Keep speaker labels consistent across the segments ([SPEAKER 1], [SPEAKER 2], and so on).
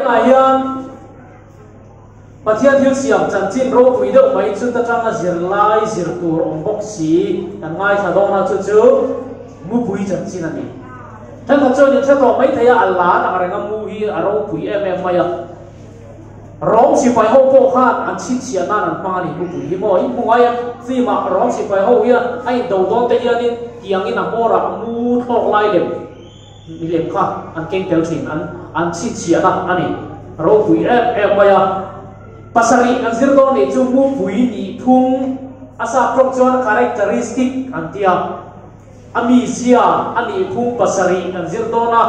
[SPEAKER 1] ngày hiền Pathian Thil siam chan chin ro pui deuh mai chu ta tanga zir lai zir tur ong bok si kan ngai tha dong na chu mu pui chan chin ani thang ka chon in tha to mai thaya alla na renga mu hi a ro pui em maya rong si pai ho po khan an chin sia na an pa ni mu pui hi mo i mu ngai si ma rong si pai ho ya ai do don te ya ni tiang in a mora mu thok lai lem mi lem kha an keng tel thin an chin sia na ani ro pui em maya pasari ang zirdo ni chu mu pui ni thum asa prok chuan characteristic antia ami sia ani thum pasari ang zirdo na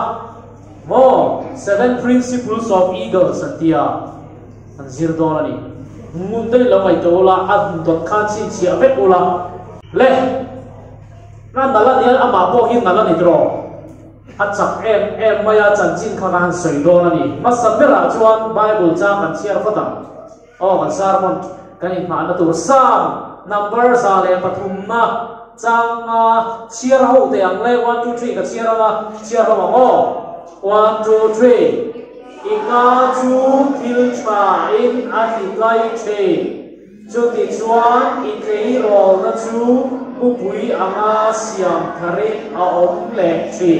[SPEAKER 1] mo 7 principles of eagles antia ang zirdo na ni mun dai la mai to la an dot khan chin sia vet ula le na nala ni ama po hin nala ni dro achak em maya chan chin kha kan soi do na ni masabera chuan bible cha kan share khatam oh kan sarmon kanin ma na tur sam number sa le pathum na changa share ho te ang le 1 2 3 ka share ma ho 1 2 3 inga chu thil cha in a ti lai che chu ti chuan in te ro na chu mu pui anga siam thare a om le chi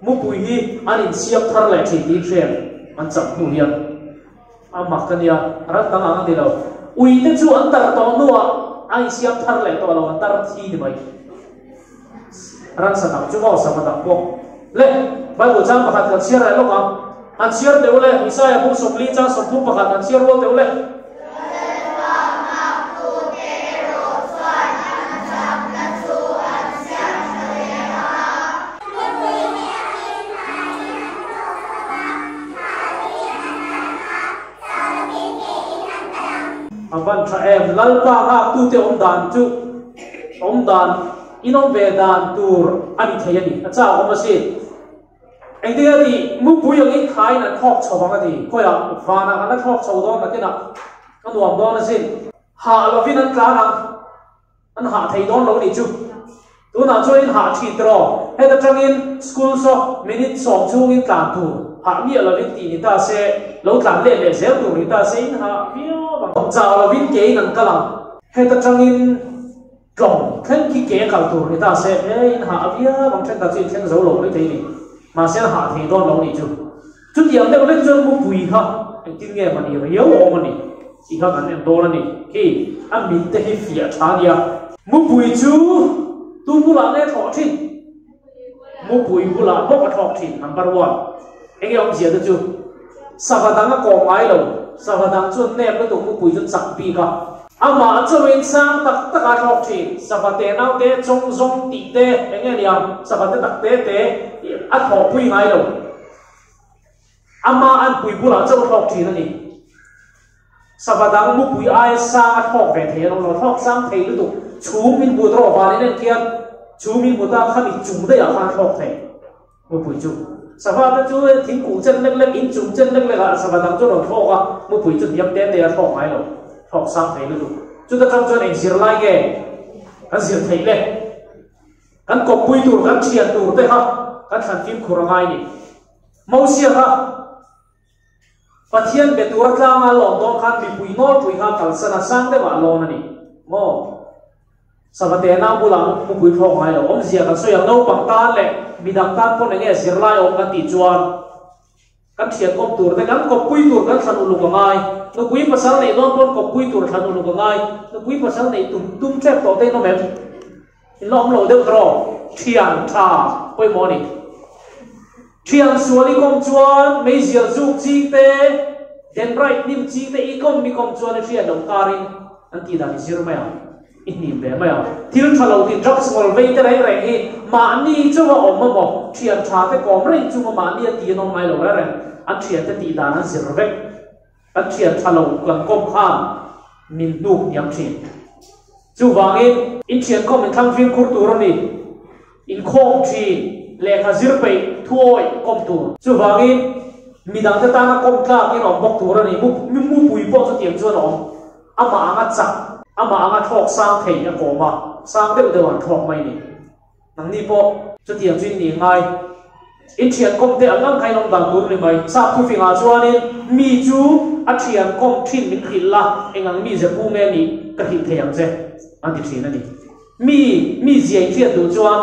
[SPEAKER 1] mu pui hi anin siap thar le chi ti thren an chap nu hian amak kan ya rat tang ang dilo ui te chu antar to nuwa ai siap thar le to lo antar thi ni mai ran sa tak chu mo sa ma tak po le bai bu chang pakhat ka share lo ka an share de le isaya bu som li cha som bu pakhat an share lo de le ban tra em lalpa ha tu te om dan inom ve dan tur ani thayani acha om ase ai de di mu pu yang in khai na thok chawang adi khoya fa na kana thok chaw do na kina kan wam do na sin ha lovin an tla na an ha thai don lo ni chu tu na cho in ha thi tro he da chang in school so minute som chu in tla tu ha mi lo vin ti ni ta se lo tlan le zel tu ni ta se in ha pio bang chao lo vin ke nan kalang he ta chang in klong khen ki ke kal tu ni ta se in ha avia bang chen ta chin chen zo lo le te ni ma se ha thi don lo ni chu chu tiang de le chu mu pui kha ai tin nge ma ni yo o ma ni i kha kan em do la ni ki an min te hi fiah tha dia mu pui chu tu bu la ne tho thin mu pui bu la bo ka thok thin number 1 anh em gì đó chứ sao phải đang có máy đâu sao phải đang chuẩn ném cái đồ mu bùi chuẩn sẵn pi cả mà cho mình sang tất cả học thì sao phải tên nào tên trong trong tị tên anh em hiểu sao phải tên đặc tên ăn học bùi ngay đâu mà ăn bùi bùi là cho học thì nó đi sao phải đang mu bùi ai sang học về thế nó học sang thế nó tụ chú mình bùi đó vào nên kia chú mình bùi ta khá bị chú đấy à khá học thế mu bùi chú sao phải chú thím cụ chân lek lek in chung chân lek lek à sao phải đang cho nó thọ à mu bùi chú nhập tên để thọ ngay đâu thọ sang thế nó tụ chú ta trong cho anh xịt lại cái anh xịt thấy đấy anh kawppuitur anh chia tur đấy ha anh thành phim khổ ngay đi mau xịt ha Pathian beturat lang alon don kan bipui ngol pui ha kalsana sang de wa lon ani mo sabate na bulang mu pui thong hai lo om zia kan so yang no pang tan le midang tan pon nge sirlai om kan ti chuan kan thian kom tur te kan kawppuitur kan thanu lu ngai no pui pasal nei don pon kawppuitur thanu lu ngai no pui pasal nei tum chep to te no mem lom lo de ro thian tha poi mo ni thian suali kom chuan mei zia zuk chi te den right nim chi te ikom mi kom chuan thian dong karin an ti dang sir mai ini be mai thil thalo ti drop small ve te rai rai hi ma ni chu wa om mo thian tha te kom rai chu ma ni ti no mai lo ra an thian te ti dan an sir ve an thian thalo kan kom khan min nu yam thin chu wangin in thian kom in thang phim khur tur ni in khom thi le kha zir pe thuoi kom tur chu wangin midang te ta na kom tla in om bok tur ani mu pui po chu tiang chuan om ama anga chak ama anga thok sang thei a koma sang de de wan thok mai ni nang ni po chu tiang chin ni ngai inchhir kom te angang khai long dang tur ni mai sa thu finga chuanin mi chu athian kom thin min khilla engang mi je pu nge ni ka hi theyang je anti thin ani mi ziai thiat du chuan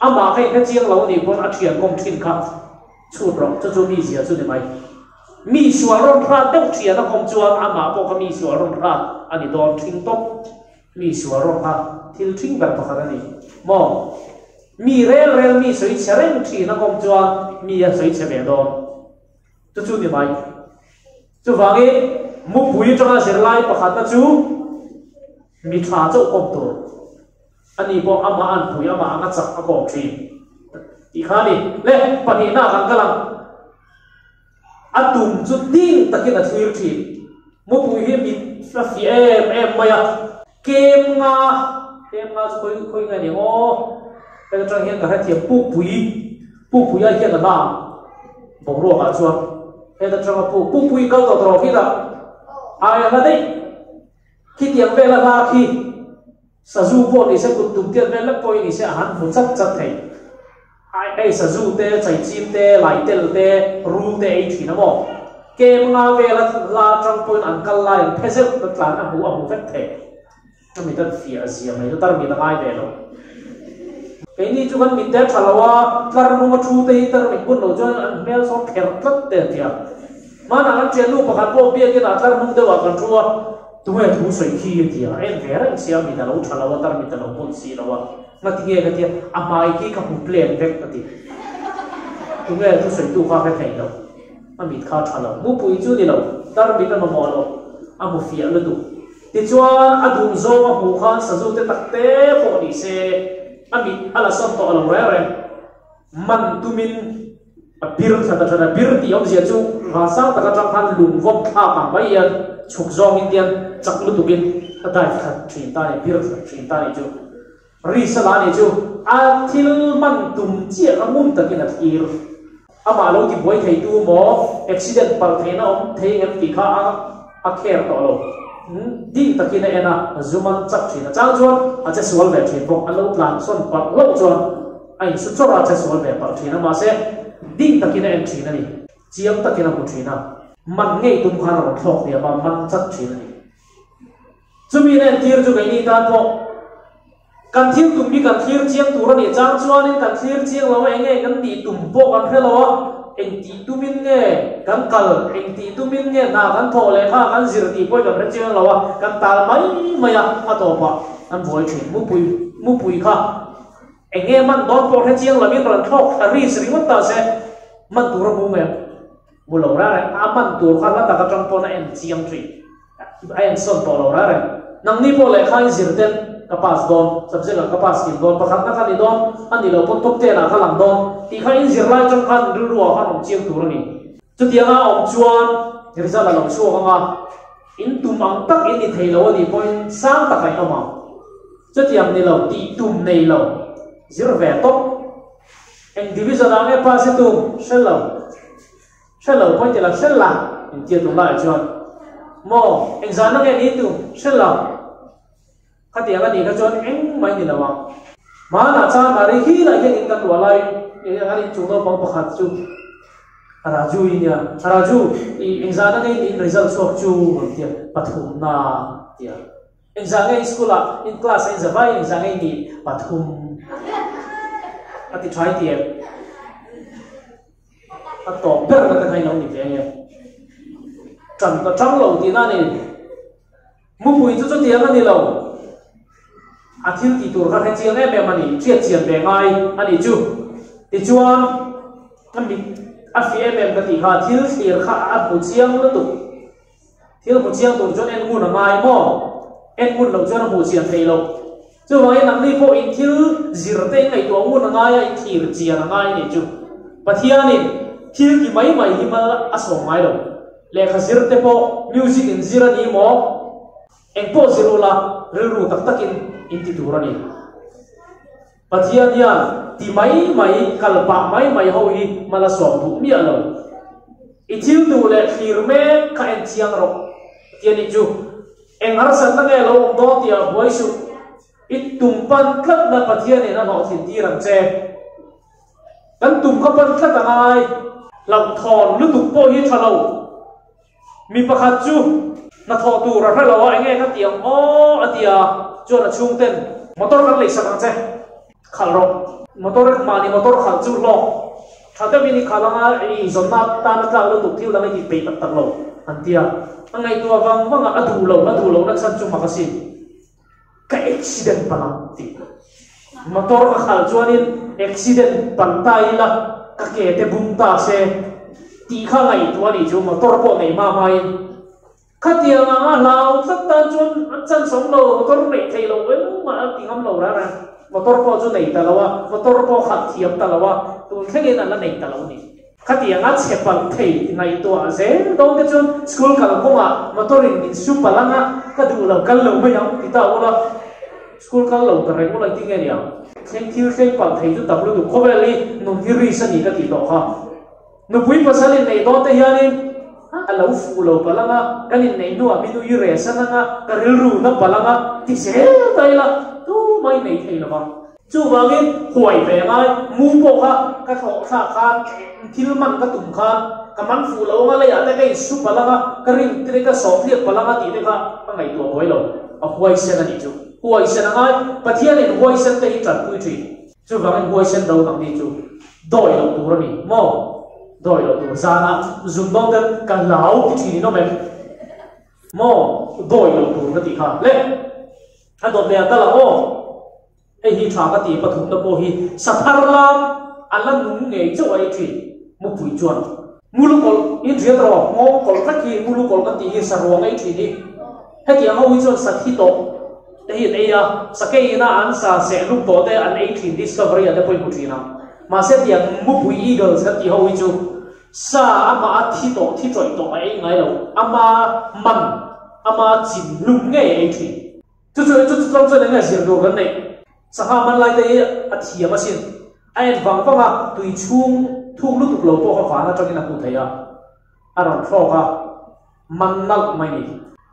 [SPEAKER 1] ama khai ka chiang lo ni pon athian kom thin kha chu ro chu mi zia chu ni mai mi sual ron ra deuh thian a kom chuan ama po ka mi sual ron ra ani don thing top mi sual ron ha thil thing ber pakhat ani mo mi rel mi soi chereng thi na kom chuan mi a soi che be don chu ni mai chu wangi mu pui changa serlai pakhat na chu mi tha chau kom to ani bo ama an pui ama anga chak a kom thi ti khani le pani na kan kalang atum chu ding takin a thir thi mu pui hi mi fa fi em maya kem nga khoi nga ni o cái trang hiện cả hai thiệp pu pui ai hiện là na bông ruộng à chuan cái trang pu pui câu tàu khi là ai là đấy khi tiếng về là na khi sa du bộ thì sẽ cụt tụm tiền về lớp coi thì sẽ hắn phụ chất thầy ai sa du te chạy chim te lại te ru te ấy thì nó bỏ kem nga về là trang point ăn cal lại thế sẽ tất cả nó hú phết thầy nó mình tất fiah gì mà nó tar mình là ai về đâu cái này chú con mình té thằng là tar nó mà chú tây tar mình quân đầu cho anh mel so kẹt tất tiền tiền mà nàng ăn chén lu bạc hạt bộ bia cái nào tar nó đều vào con chua tụi em thú sấy khi tiền em về đấy xem mình là lâu thằng là tar mình là lâu quân si là mà tiếng cái tiền mai khi các cụ plane vẹt cái tiền tụi em thú sấy tu khoa cái thầy đâu mà mình khá thằng là mu bùi chú đi đâu tar mình là mà mò đâu à một fiah luôn tu thì chuan adum zo ma hu khan sa zu te tak te po ni se ami ala som to ala re man tumin bir thada bir ti om zia chu ra sang taka tang khan lung vok tha pang bai yan chuk zong indian chak lu tukin atai khat thin ta ni bir thin ta ni chu ri sala ni chu a thil man tum chia amum takin a thir ama lo ti boi thei tu mo accident pal theina om thei ngam ti kha a kher to lo đi ta kia này na zuman chắc chỉ là trang chuan à chắc sual về chuyện bốc alo plan son bạc lâu chuan anh xuất cho ra chắc sual về bạc chuyện mà sẽ đi ta kia này em chuyện này chiếm ta kia là một chuyện nào man ngay tum khan rồi thọc thì mà man chắc chuyện này chú mình em tiệt chú cái này ta po can thiêu tụm mi can thiêu chiang tu ra này trang chuan nên can thiêu chiang lâu anh nghe can đi tụm po can hello anh ti tu min nghe kan kal anh ti tu min nghe na kan tho le kha kan zir ti poi kan chiang lo kan tal mai maya a to pa an voi thìn mu pui kha anh nghe man don po he chiang la min ran thok a ri sri wat ta se man tu ra mu me mu lo ra a man tu kha la ta ka tang po na en chiang tri ai en son po lo ra nang ni po le kha zir ten kapas don sabse la kapas kin don pakhat na khani don ani lo pon top te na khalang don ti kha in zir lai chang khan ru ru khan om chiang tur ni chu tianga om chuan result la long chu nga in tum ang tak in ni thei lo ni point sang ta kai oma chu tiam ni lo ti tum nei lo zir ve top en division ang e pa se tum shell lo point la shell la in ti tu lai chuan mo exam na ge ni tum shell la khát tiếng anh cái chuyện anh mấy người nào mà là cha mà đi khi lại cái cái đồ lại anh đi chúng tôi bằng bạc hạt chú raju ini raju exam này result sok chú tiệt bắt hum na tiệt exam này school in class exam vai exam này đi bắt hum anh đi try tiệt anh topber cái cái nào đi vậy nhỉ trăng lâu thì na này mua bùi cho tiếng anh đi lâu à thiếu thì tuổi khác hay chiang em mà nỉ triệt triển về ngay anh đi chú thì chuan anh bị anh phía em cái thì hà thiếu thì khá anh một chiang nữa tụ thiếu một chiang tụ cho em ngun ở ngay mò em ngun đầu cho nó một chiang thầy lâu chứ mà em nằm đi phố in thiếu gì rồi tên này tụ ngun ở ngay anh thì chiang ở ngay nỉ chú và thiên nỉ thiếu thì mấy thì mà ăn sống ngay đâu lẽ khá zir te po music in zira ni mo em po zero la ru tak takin intichak ni pathian ya ti mai kalpa mai ho hi mala som bu mi alo ichil tu le firme ka en chiang ro tiani chu eng har san ta nge lo do tia boi su it tumpan klak na pathian ni na ho thin ti rang che kan tum ka pan thla tangai lam thon lu tuk po hi thalo mi pakhat chu na tho tu ra lo enge ka tiang o atia chu na chung ten motor kan le sa che khal ro motor mani motor khal chu lo thada bini khalanga I zonna ta na tla lu tuk thil dang I pe tak tak lo antia angai tu awang wanga adu lo na chan chu makasin ka accident palang ti motor ka khal chuanin accident pantai la ka ke te bumta se ti kha ngai tu ani chu motor po nei ma mai khatia nga lau thak ta chun chan som lo motor nei thei lo ma ti ngam lo ra motor po chu nei ta lawa motor po khat thiam ta lawa tu thege na la nei ta lo ni khatia nga chepal thei ngai to a ze dong te chun school kal konga motorin in su palanga ka du lo kal lo ma yang ti ta ola school kal lo ka reng mo lai ti nge ya theng thil theng pal thei chu tablu du khobeli nun hi ri sa ni ka ti to kha nu pui pasali nei do te hianin a lo fu lo palanga kanin nei nu a minu I re sananga ka ril ru na palanga ti se tai la tu mai nei thei la ba chu wangin huai ve ngai mu po kha ka tho tha khan thil man ka tum khan ka man fu lo nga le ya te kai su palanga ka ring tre ka so thliak palanga ti te kha ka ngai to hoi lo a huai se na ni chu huai se na ngai pathian in huai se te I tlat pui thi chu wangin huai se do tang ni chu doi lo tu ro ni mo doi lo tu zana zum dong den ka lau ti thi ni no mem mo doi lo tu ka ti kha le a dot le ta la o ai hi tha ka ti pathum na po hi sathar lam alan nu nge chu ai thi mu pui chuan mulu kol in riat ro ngo kol ka ki mulu kol ka ti hi sarwa ngai thi ni he ki ho wi chuan sathi to te hi nei ya sakei na an sa se lu to te an ei thi discovery ade poi mu thi na ma se ti mu pui eagle sa ti ho wi chu sa ama thi to thi troi to ai ngai lo ama man ama chin lum nge ai thi chu long chu nge sir do kan nei saka man lai te a thiam a sin ai wang wanga tui chung thuk lu tuk lo po kha fa na tangin a pu theya aron thro ka man nal mai ni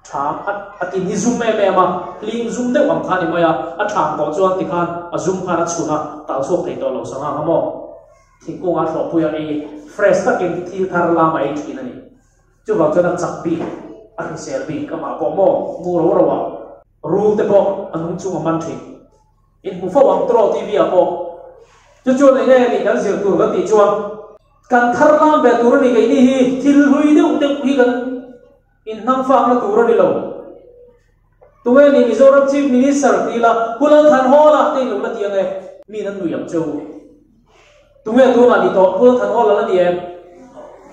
[SPEAKER 1] tham atin hi zoom me ma ling zoom de wang kha ni maya a tham to chuan ti khan a zoom kha na chuna ta so thei to lo sanga ha mo thi ko nga thro pu ya ei fresh ta ken thi thar la mai thi na ni chu wa chana chak bi a ri sel bi ka ma po mo mu ro ro wa ru te po anung chu ma man thi in mu fa wang tro tv a po chu chu nei nge ni kan sir tu ga ti chuan kan thar lam be tur ni ge ni hi thil hlui deuh hi kan in nang fa na tur ni lo tuwe ni Mizoram chief minister ti la kulan than ho la te lu la ti nge mi nan nu yam chu tuwe tu na ni to kulan than ho la ni em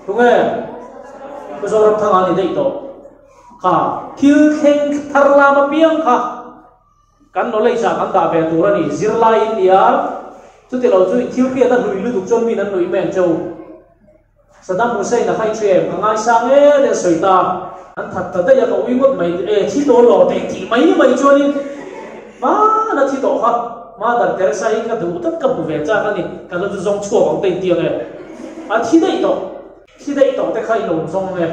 [SPEAKER 1] tuwe Mizoram thang ani dei to ka thil kheng thar lam piang kha kan no lei sa kan ta be tur ni zirla India chu ti lo chu thil khia ta hlui lu duk chon mi nan nui men chu Saddam Hussein na khai threm ka ngai sang e de soita an that ta ya ko wi ngot mai e thi to lo te ti mai choni ma na thi to kha ma dar ter sai ka du tat ka bu ve cha ka ni ka lo zong chuo bang te ti nge a thi dei to te khai lo zong nge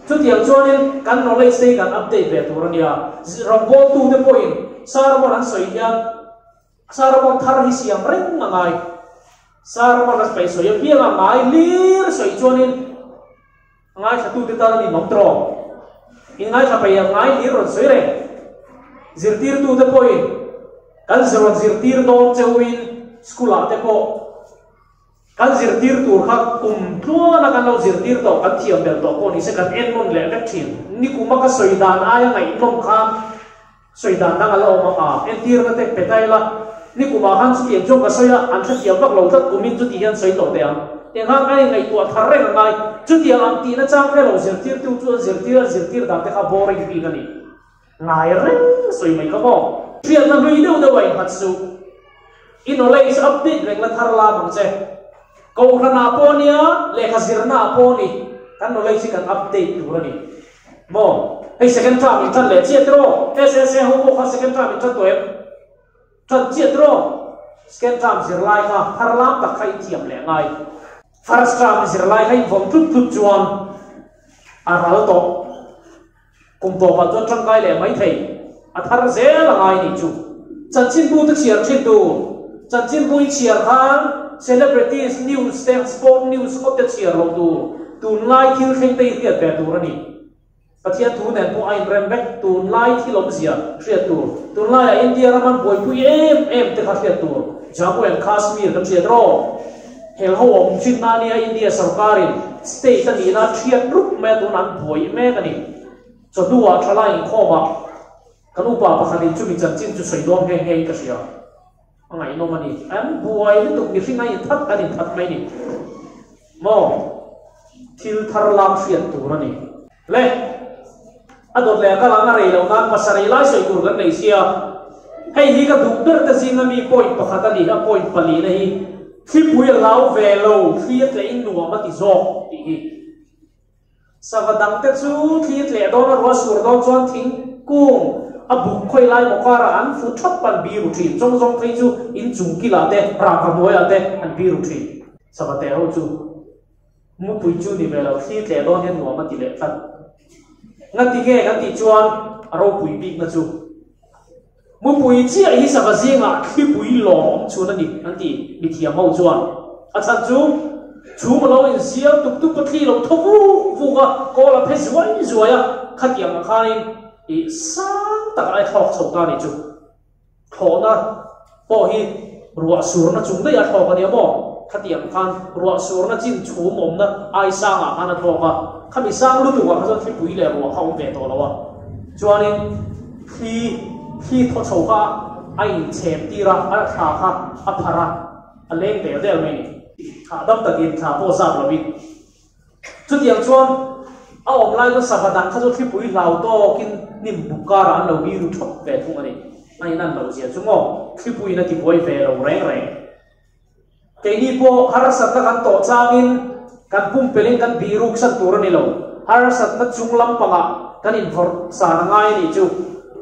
[SPEAKER 1] chu tiang choni kan no lei sei kan update ve tur nia rong bo tu de point sarmo an soi hian sarmo thar hi siam reng ngai sarmo las pai soi pia ngai lir soi chonin ngai sa tu te ta ni nom tro in ngai sa pai ngai lir ron soi re zirtir tu te point kan zirtir do chewin skula te po kan zirtir tur kha kum tlo na kan lo zirtir to kan thiam bel to ko ni se kan en mon le ka thin ni kuma ka soi dan aya ngai nom kham soi dan na lo ma a en tir na te petai la ni kuma han chu tiam jong ka soya an tha tiam bak lo that kumin chu ti hian soi to te ang en ha kai ngai tu thar re ngai chu tiam am ti na chang khe lo zirtir tu chu zirtir da te kha boring pi ka ni ngai reng soi mai ka mo trian na lui deuh de wai hat su inolei is update reng la thar la bang che ko khana po nia le kha zirna po ni kan no lei si kan update tu ni mo hey second time in tan le che tro sse ho ko kha second time in tan to em tan che tro second time zir lai kha thar lam ta khai thiam le ngai first time zir lai khai vom tut chuan a ral to kum to ba to tang kai le mai thei a thar ze la ngai ni chu chan chin bu ta chiar thin tu chân chính bui chia khan celebrities news sport news có thể chia lâu tu lai Thil khen tây thiệt về tu rani pathian tu nên tu ai rem back tu lai Thil om zia thiệt tu lai India raman boi pui em te kha thiệt tu Jammu and Kashmir kam thiệt ro hel ho om chin na ni India sarkarin state ani na thiệt rup me tu nan boi me kani cho duwa thalai khoma kanu pa pakhani chumi chan chin chu soidom he he ka sia angai no mani am buai ni tuk ni singai that ani that mai ni mo Thil Thar lam fiat tu rani le adot le ka langa rei lo nan pasari lai soi kur gan nei sia hei hi ka du ber ta singa mi point pakhat ani a point pali na hi thi pui lau ve lo fiat le in nuwa ma ti zok ti hi savadang te chu fiat le don ro sur don chuan thing kung abu khoi lai mo kara an fu thap pan bi ru thi chong chong thei chu in chung ki la te ra ka moi ate an bi ru thi sabate ho chu mu pui chu ni velo fiat le don hen nuwa ma ti le tan ngati ge ngati chuan aro pui bi na chu mu pui chi a hi sa ba zinga khi pui lom chu na ni anti mi thia mau chuan a chan chu ma lo in siam tuk tuk pathi lo thovu vu ga ko la phe zuai zuaya khatiang khain i sang tak ai thok chau ta ni chu thona po hi ruwa sur na chung dei a thok ani mo khatiang khan ruwa sur na chin chhum om na ai sanga ana thoka khami sang lu tu wa kha thi pui le ruwa haum ve to lawa chuanin khi tho chau ka ai chem tira a tha kha a phara a leng de del mai ni thả đâm tạc in thả po sạp là bị chút tiếng chuan a om lai ko savadang kha chu pui lau to kin nim bukara an lo bi ru thop ve thung ani ai nan lo zia chungo pui na ti boi ve lo reng ke ni po harasat na kan to changin kan pum peleng kan biruk san tur ni lo harasat na chunglam panga kan in vor sa na ngai ni chu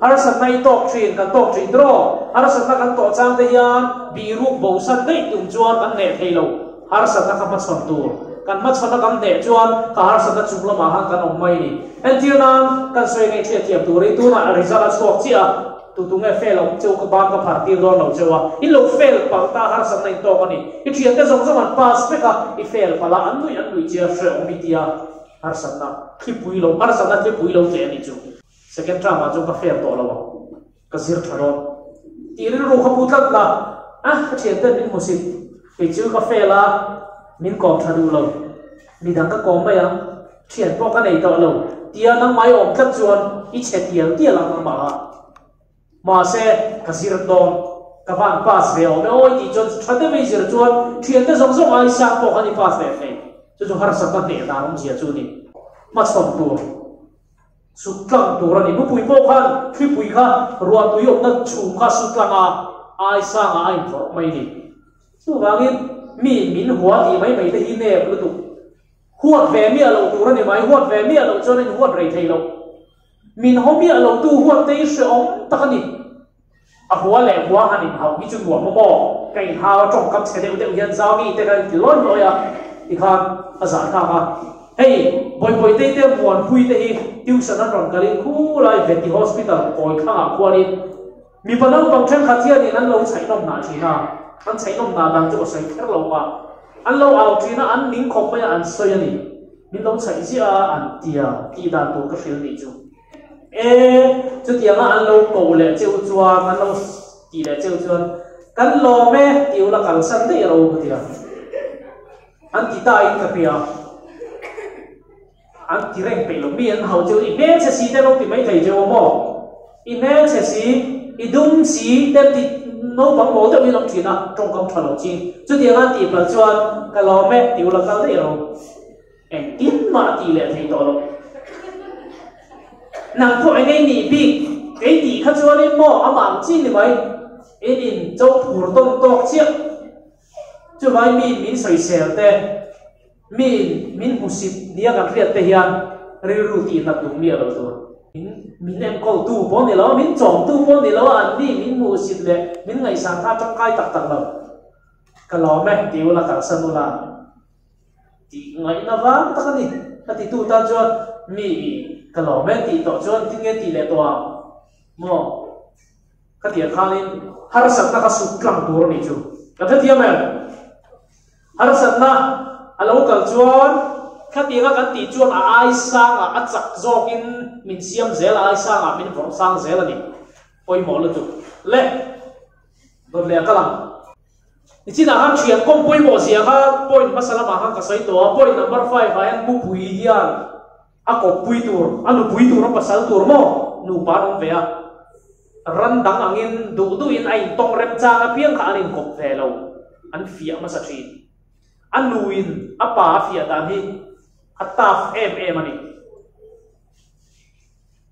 [SPEAKER 1] harasat na i tok thin kan tok thin dro harasat na kan to chang te hian biruk bo san dei tum chuan kan ne thei lo harasat na ka ma chon tur kan ma chon na kam ne chuan ka harasat na chunglam a han kan om mai ni en tir nan kan soi ngai thia thiam tur ri tu na result a chok chi a tu tu ngai fel om cheu ka ban ka phar tir don lo chewa in lo fel pang ta harasat na to ani I thiam te zong zong an pass pe ka I fel pala an lui chia shre om bitia harasat na pui lo harasat na pui lo te ani chu second drama chu ka fel to lo ka zir tharon tir ru kha putlat la ka thiam te min musit ke chu ka fela min kom thadu lo mi dang ka kom ba ya thian po ka nei to lo tia nang mai om thlat chuan I che tial tia lang ma se ka zir don ka van pass ve o me oi ti chon thade me zir chuan thian te zong zong ai sa po ka ni pass ve fe chu har sa ka te da rom zia chu ni ma chom tu sutlang tu rani bu pui po khan pui kha ruwa tu yo na chu kha sutlanga ai sa nga ai for mai ni chu wangin min huwa ti mai te hi ne lu tu huat ve mi alo tu rani mai huat ve mi alo chon in huat rei thei lo min ho mi alo tu huat te she om takani a huwa le huwa hanin hau hi chu huwa mo kai ha chong kam che de hian zaw mi te ka lon lo ya I khan a za tha ka hey boy te muan pui te hi tuition an ron kalin khu lai ve ti hospital koi khanga khwalin mi panang bang than khathia ni nan lo chai nom na thina an chai nom na dang chu sai kher lo ma an lo out thina an ning khop ma an soi ani min lo chai sia an tia ti dan tu ka fil ni chu chu tia ma an lo ko le cheu chuan an lo ti le cheu chuan kan lo me tiu la kal san de ro ka tia an ti ta in ka pia an ti reng pe lo mi an hau chu I me che si te lo ti mai thei chu mo I me che si I dum si te ti no bang mo te wi long thina trong kam thalo chi chu ti an ti pla chuan ka lo me tiu la kal de ro en tin ma ti le thei to lo nang pho ai nei ni bi ke ti kha chuan in mo amang chi ni mai in chau phur ton tok chiak chu vai min soi sel te min husit nia kan hriat te hian ru ti na tu mi alo tu min em ko tu po ni lo min chom tu po ni lo an ni min husit le min ngai sang tha chak kai tak tak lo ka lo me tiu la ka sanula ti ngai na wa ta ka ni ta ti tu ta chuan mi ka lo me ti to chuan ti nge ti le to mo ka ti khalin har sak na ka sutlang tur ni chu cái thứ thiam em har sat na alo kal chuan khát tiếng cái tí chuan ai sang chak zok in min siam zel ai sang min vor sang zel ani pawimawh lu tu le dot le kalang chỉ là han chuyện công pawimawh sia ha point masala ma han ka sai to point number 5 han bu pui hian a kawppuitur anu puitur no pasal tur mo nu pa nong ve a ran dang angin du in ai tong rem chang a piang kha anin kop ve lo an fiah ma sa thin an luin a pa fiah dan hi a taf em ani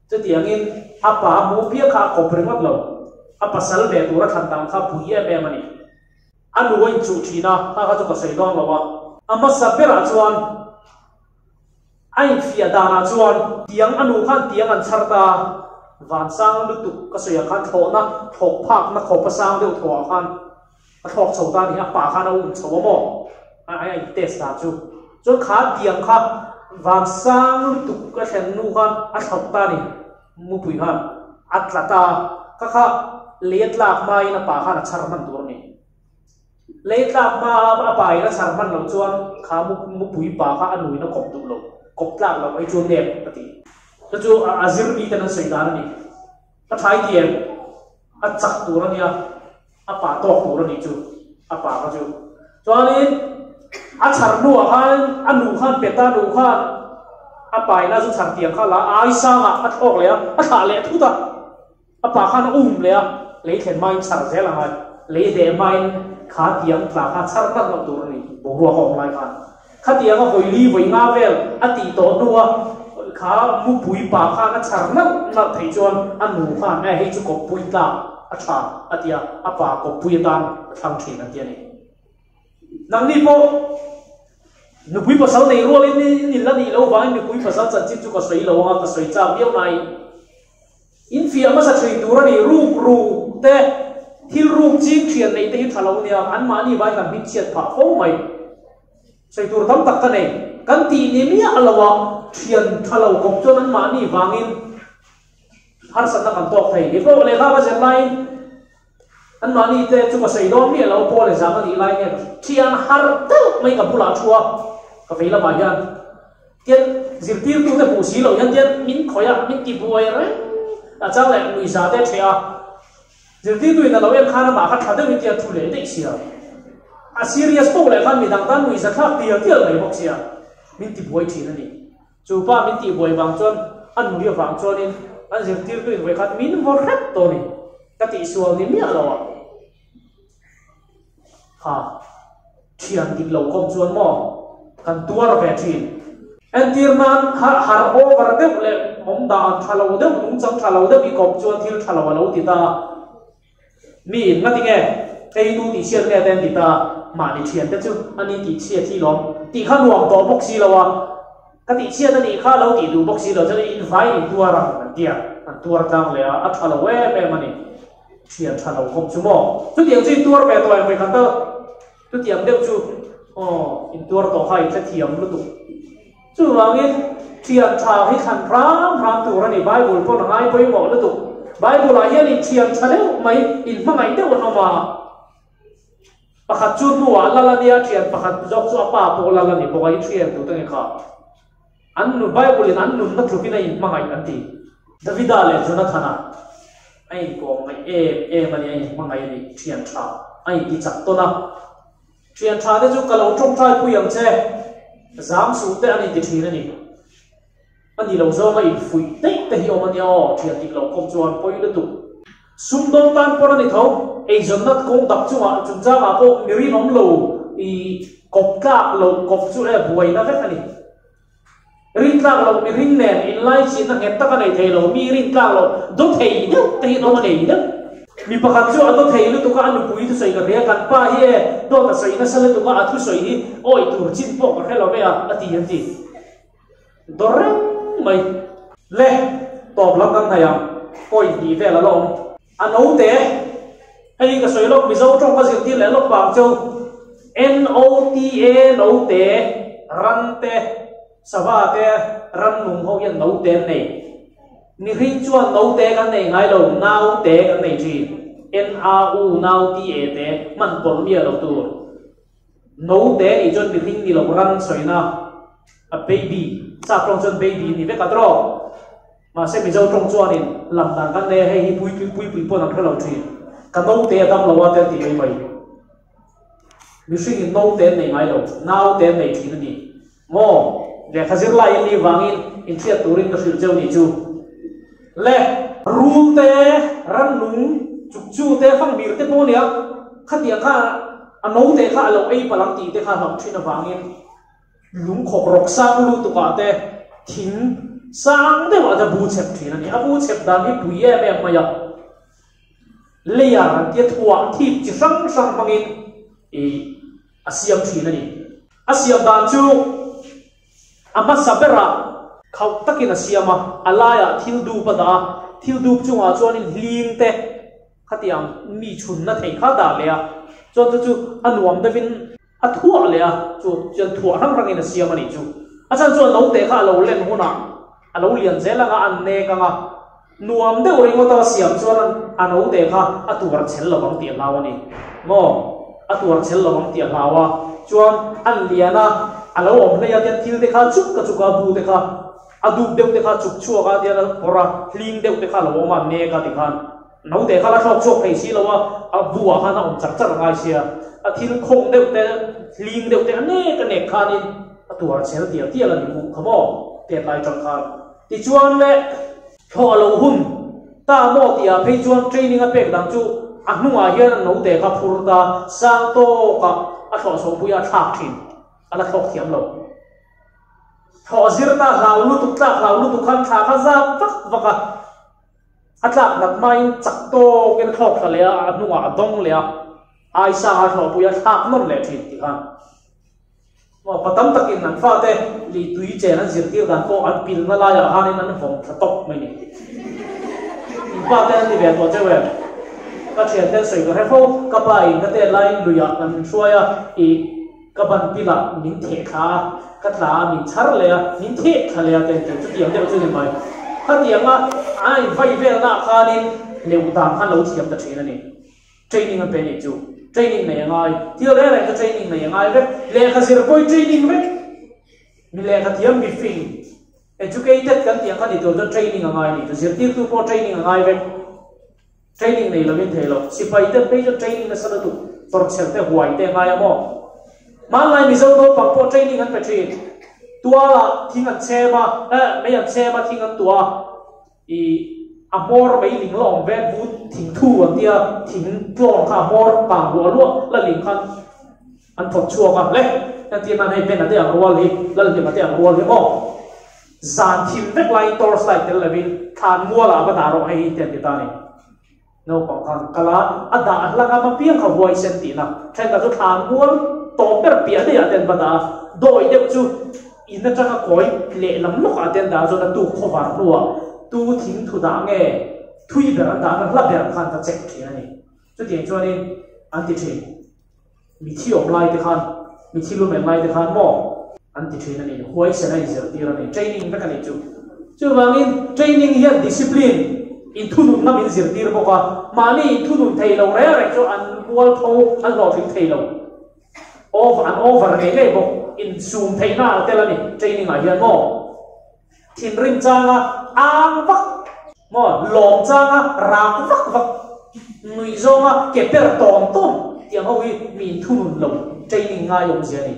[SPEAKER 1] chu tiangin a pa mu piang kha kop rem lo a pasal ve tur a than tang kha pui em ani an luin chu thina kha chu ka sei dong lo wa ama sapera chuan ai fiah dana chuan tiang anu khan tiang an charta van sang lu tu ka soya khan thona thok phak na khop sang deuh thwa khan a thok chota ni a pa khan a um chaw mo ai test ta chu chu kha tiang kha van sang lu tu ka thlen nu khan a thok ta ni mu pui khan atlata ka kha letlak mai na pa khan a char man tur ni letlak ma a pai na char man lo chuan kha mu pui pa kha anui na kop du lo kop tlak lo ai chu nep pati chu azir pi tan sei dan ni a thai tiam a chak tur ni a pa tok tur ni chu a pa ka chu chuanin a char nu a khan anu khan peta nu khan a pai na chu char tiang kha la ai sang a thok le a tha le thu ta a pa khan le le thlen mai char zel a le de mai kha tiang tla kha char tak lo tur ni bo ro hom lai khan kha tiang a voi li voi nga vel a ti to nu a khá mu pui pa kha na char na thei chuan anu kha na hei chu kawppui ta a tha atia apa kawppui dan thang thin atia ni nang ni po nu pui pasal nei rol ni la ni lo wang ni pui pasal chan chin chu ka soi lo nga ka soi cha biau nai in fiah ma sa thui tur ani ru te thil ru chi thian nei te hi thalo nia an ma ni vai kan bi chiat pha fo mai sei tur tam tak ka nei kan ti ni mi alawa thian thalo kop chon an ma ni wangin har san na kan tok thei ni ko le kha ba zen line an ma ni te chu ka sei don mi lo po le za ka ni line ne thian har te mai ka bula thua ka veila ba yan tian zirtir tu te pu si lo yan tian min khoya min ti buai re a chang le lui sa te thea zirtir tu na lo yan khana ma kha thade mi tia thu le dei sia a serious po le khan mi dang tan lui sa thak tia tia le bok sia min ti buai thi na ni chu pa min ti buai wang chon an mu ria wang chon in an zirtir tu in we khat min vor khat to ni ka ti sual ni mi alo ha thian dik lo kom chuan mo kan tuar ve thin an tir man har over de le mom da an thalo de nung chang thalo de bi kop chuan thil thalo lo ti ta mi ngati nge ei tu ti sian ne den ti ta ma ni thian te chu ani ti chia thi lom ti khan nuam to bok si lo wa ka ti chia ni kha lo ti du bok si lo chani invite in tuar an tia an tuar tang le a thalo we pe mani thian thalo kom chu mo chu tiang chi tuar pe to ai mai khan ta chu tiang de chu in tuar to hai tha thiam lu tu chu wangin thian tha hi khan ram tu rani bible po na ngai pawimawh lu tu bible a hian in thian thale mai in mangai de on ma pakhat chu nu wa la la dia thian pakhat jok chu apa po la la ni po ai thian tu ta nge kha an nu bible in an nu na thupina in mangai an ti davida le jonathana ai ko mai mani ai mangai ni thian tha ai ti chak to na thian tha de chu kalo trong trai pu yang che zam su te ani ti thina ni ani lo zo mai fui te hi om ani o thian ti lo kom chuan poi le tu sum dong tan por ani tho ei zon nat kong dak chu ma chung cha ma ko miri nom lo I kop ka lo kop chu e buai na ve ani rin tlang lo mi rin nen in lai chin na nget ta ka nei thei lo mi rin tlang lo do thei de te no ma nei de mi pakhat chu ado thei lu tu ka anu pui tu sei ka ria kan pa hi do ta sei na sale tu ka athu sei hi oi tur chin po ka helo me ati ati doreng mai le top lam kan thayam koi di ve la lom ano te ai ka sei lok mi zo trong ka zil ti le lok bang châu NOTA no te ran te sava te ran nung ho yan no te nei ni ri chuan no te kan nei ngai lo nau te kan nei chi NRU now TE te man pol mia lo tur no te i chon meeting ni lo ran soina a baby sa trong chon baby ni ve ka tro mà sẽ bị dâu trong chuan in làm đàn căn này hay pui po nang thelo thi ka no te dam lo wa te ti mai mi sinh in no te nei mai lo now te nei thi ni mo le khazir lai ni wangin in thia turin ka sil cheu ni chu le rule te ran lung chuk chu te phang bir te po nia khatia kha ano te kha lo ei palang ti te kha ham thina wangin lung khok rok sang lu tu ka te thing sang de wa da bu chep thina ni abu chep dan hi puye me ma ya le ya ran te thua thi chi sang sang bangin e asiam thina ni asiam dan chu ama sabera khau takin asiama alaya thil du pada thil du chunga chuanin hling te khatiang mi chun na thei kha da le a chon chu anuam devin athua le a chu chen thua rang rang in asiama ni chu achan chu no te kha lo len huna alo lian zela nga an ne ka nga nuam de ori ngo ta siam chuan ano te kha atuar chel lo bang ti lawani mo atuar chel lo bang ti lawa chuan an liana alo om ne ya ten thil te kha chuk ka bu te kha adu deuh te kha chuk chu ka dia ora hling deuh te kha lo ma ne ka ti khan no te kha la thok chok thei si lo wa abu wa kha na om chak chak ngai sia a thil khong deuh te hling deuh te ne ka ne khan in atuar chel ti la ni mu khamo te lai chak khan ti chuan le tho lo hun ta mo ti a phei chuan training a pek dang chu a hnunga hian no te kha phur ta sang to ka a tho so buya thak thin ala thok thiam lo tho zirna hlaulu tu tlak hlaulu tu khan tha kha zam tak vaka atlak nak main chak to ken thok thale a hnunga dong le ai sa a tho buya thak non le thin ti khan mo patam takin nan fa te li tui che na zir tir dan ko an pil na la ya hanin an vom tha top mai ni pa te ni ve to che we ka chen ten sei ko he fo ka pa in ka te line luya kan suaya i ka ban pila ning the kha ka thla min char le ning the kha le te chu tiang te chu ni mai kha tiang a ai vai ve na khanin leu tam khan lo thiam ta thina ni training a pe ni chu training này ngay thiếu đấy là cái training này ngay đấy lẽ cái gì là coi training đấy mình lẽ cái thiam bị phình educated cái tiếng cái điều đó training ngay này cái gì tiêu tu training ngay đấy training này là bên thế rồi si phải tới bây giờ training là sao được tổ chức thế hoài thế ngay mà lại bây giờ nó bằng po training anh phải train tua là thiên anh xe mà mấy anh xe mà thiên anh tua amor mấy lính lòng ven vút thỉnh thu anh tia thỉnh lòng cả amor bảng bùa luôn là lính khăn anh thuật chua cả lấy anh tiên anh hay bên anh tia rùa đi là lính anh tia rùa đi mò giàn thìm vết lại torch lại thế là bên khan mua là bắt đầu hay tiền người ta này nó còn khan kala anh đã anh là cái mà piang khâu voi sen tì na thay cái chỗ khan mua tổ bể piang đấy anh tiền bắt đầu đôi đẹp chú in nó chắc là coi lệ lắm lúc anh tiền đã cho nó tu khó vào luôn tu thỉnh thu đã nghe thui về anh đã nó lắp về khan ta check thế này cho tiền cho nên anh ti check mi thi online thì khan mi thi luôn online thì khan mò anh ti check này huai sẽ này giờ tiền này training cái này chú vang in training hiện discipline in thu nung năm in giờ tiền bao cả mà đi thu nung thầy lâu rồi cho anh wall thâu anh lo thỉnh thầy lâu over cái bộ in zoom thầy nào thế là này training ở hiện mò thiên rim chang ang vak mo lom chang ram vak vak nui zong ke per ton ton tiang hoi min thun lo training nga yong zia ni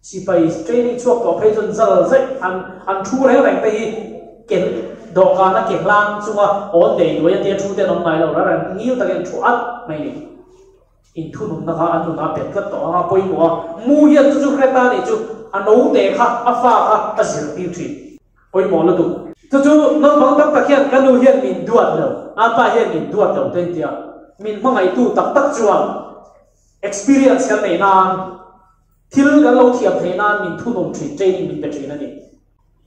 [SPEAKER 1] si pai training chuak to phei chon zal zai an thu re reng te ken do ka na ke lang chunga on dei do ya te thu te nong nai lo ra ran ngiu ta ken thu at mai ni in thun na ka an na pet ka to ha poi mo mu ya chu kreta ni chu ano te kha afa kha azir ti thi oi mo la du chu nó bằng tắc tắc hiện cái nuôi hiện mình duat đâu, apa hiện mình duat đâu tên tiệt, mình mang ai tu tắc tắc chuan, experience cái này nan, thil cái lâu thiệp thế nan mình thu nộp chỉ training mình bị training này,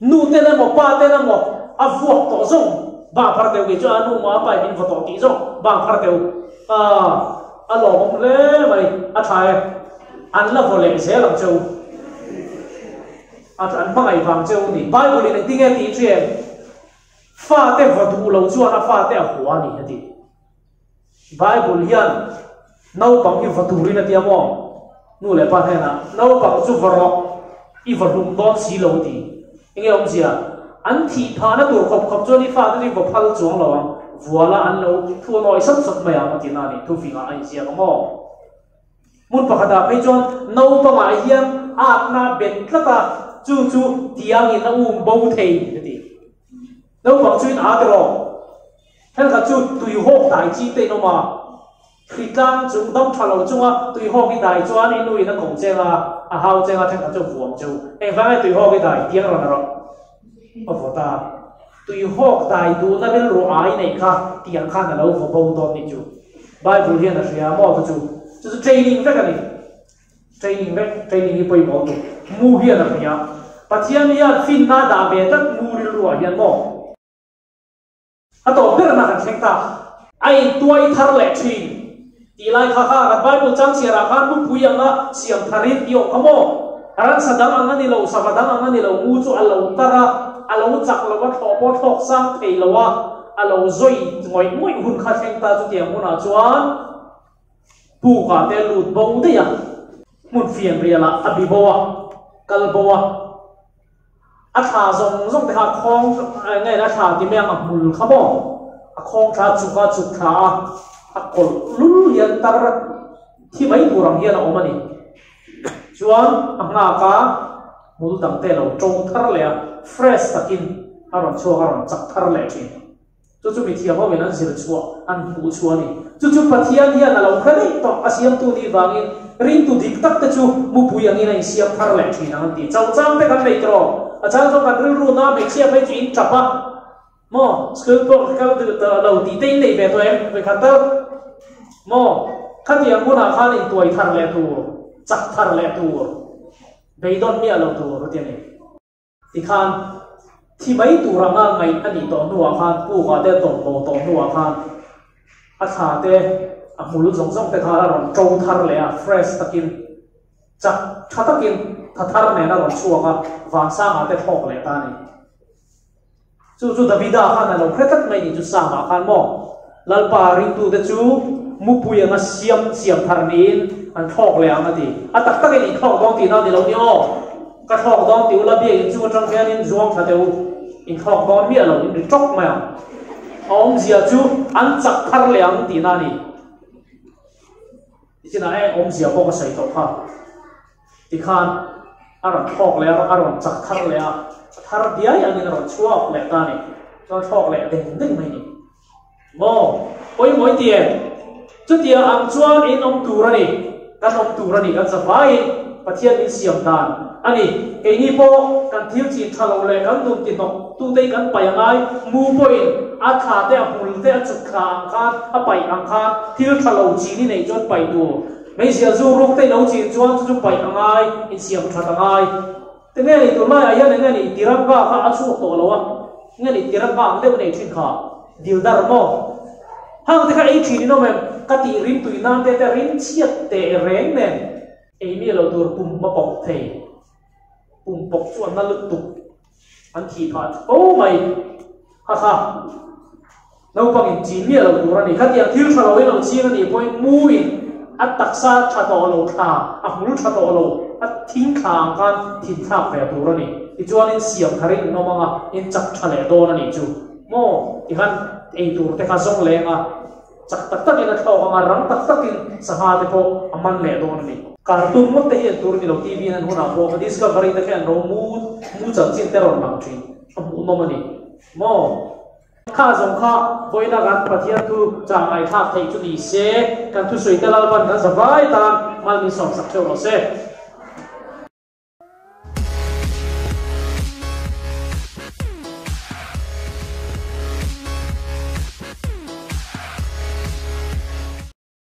[SPEAKER 1] nu tên là một ba tên là một, vuộc tổ rong, ba phát đều cái cho anh nu mà apa mình vuộc tổ tí rong, ba phát đều, lò không lẽ vậy, thay, anh là vô lệ dễ làm châu, anh mang ai vàng châu này, bài của này tiếng nghe tí chuyện. Pha te vật đủ lâu chuan pha te hua ni hati Bible hian nau pang hi vaturin atia mo nu le pa hena nau pang chu varok I varlum don si lo ti inge om sia an thi pha na tur khop khop choni fa ti vo phal chuang lawang vuala an lo thu noi sam sak mai am ti na ni thu fi nga ai sia mo mun pakhada phei chon nau pa ma hian at na ben tlaka chu tiang in na bo thei ti nau pang chuin a tro hel ka chu tui hok dai chi te no ma khritang chung dam thalo chunga tui hok ki dai chuan inui na kong chenga a hau chenga thang ka chu vuam chu e vai tui hok ki dai tiang ro o vota tui hok dai du na bel ro ai nei kha tiang kha na lo vo bo don ni chu Bible hian a hria mo chu chu training vek ani training hi poi mo tu mu hian a hria pathian ya fin na da be tak mu ri ru hian mo ato ber na kan thengta ai Intuaithar le thin ti lai kha ka Bible chang sia ra khan bu puyang a siam tharit yo kamo aran sadang angani lo savadang angani lo mu chu alo tara alo chak lo wa thopo thok sang thei lo wa alo zoi ngoi moi hun kha thengta chu tiang huna chuan pu ka te lut bo de ya mun fianrial a bibo a kalbo a tha zong te ha khong ngai na tha ti meng a mul khamo a khong tha chu tha a kol lul yan tar thi mai turang hian a omani chuan a nga ka mul dang te lo chong thar le fresh takin aron chu aron chak thar le thi chu mi thia ho menan zir chua an pu chuani chu pathian hian a lo khani to asiam tu di wangin rin tu dik tak te chu mu puyang in ai siam thar le thi na ti chau chang te kan nei tro achang so kan ru na me chia phei chin chapa mo school po ka lo ti te nei be to em be khat mo khat yang muna khan in tuai thar le tu chak thar le tu be don mi alo tu ro ti ni ti khan thi mai tu ranga ngai ani to nuwa khan pu ga te to nuwa khan a tha te a mul zong te kha ron chou thar le a fresh takin chak thatakin thar ne na ron chuanga wang sa ma te thok le ta ni chu davida khan na lo khretat mai ni chu sa ma khan mo lalpa ring tu te chu mu puyanga siam thar nin an thok le ang ati a tak tak ni thok dong ti na ni lo ni o ka thok dong ti ula bi in chu tang khian in zuang tha deu in thok dong mi lo in chok ma ong zia chu an chak thar le ang ti na ni ichina e ong zia po ka sai to kha ti khan aron thok le aron chak thar le a thar dia yang in ron chuak le ta ni cho thok le ding mai ni mo oi moi tien chu tia ang chuan in ong turani kan sa vai pathian in siam dan ani ke ni po kan thil chi thalo le kan dum ti nok tu te kan pai ngai mu po in a tha te a hul te a chuk kha ang khan a pai ang khan thil thalo chi ni nei chon pai tu mấy giờ du rung tây nấu chín chuan chu pai angai in siam that angai te nge ni tu mai aya nge ni tiram ka kha achu to lawa nge ni tiram ka ang de nei thin kha dil dar mo hang te kha ei thin no mem ka ti rim tu nan te rim chiat te reng ne ei mi lo tur pum ma pok thei pum pok chuan na lut tu an thi phat oh mai ha nau pang in chi mi lo tur ani kha ti thil thalo in lo chi ani point mu in a taksa thato lo tha a hmul thato lo a thing khang kan thin thak ve tur ani ti chuan in siam tharin no manga in chak thale don ani chu mo ti han ei tur te kha zong lenga chak tak in a thaw anga rang tak in saha te po aman le don ani cartoon mo te hi tur ni lo tv nan huna po discovery te khan ro mu chang chin te ron mang thin amu no mani mo kha zong kha voina gan pathian thu chang ai thak thei chu ni se kan thu soi te lal ban kan savai tan mal mi som sak theu lo se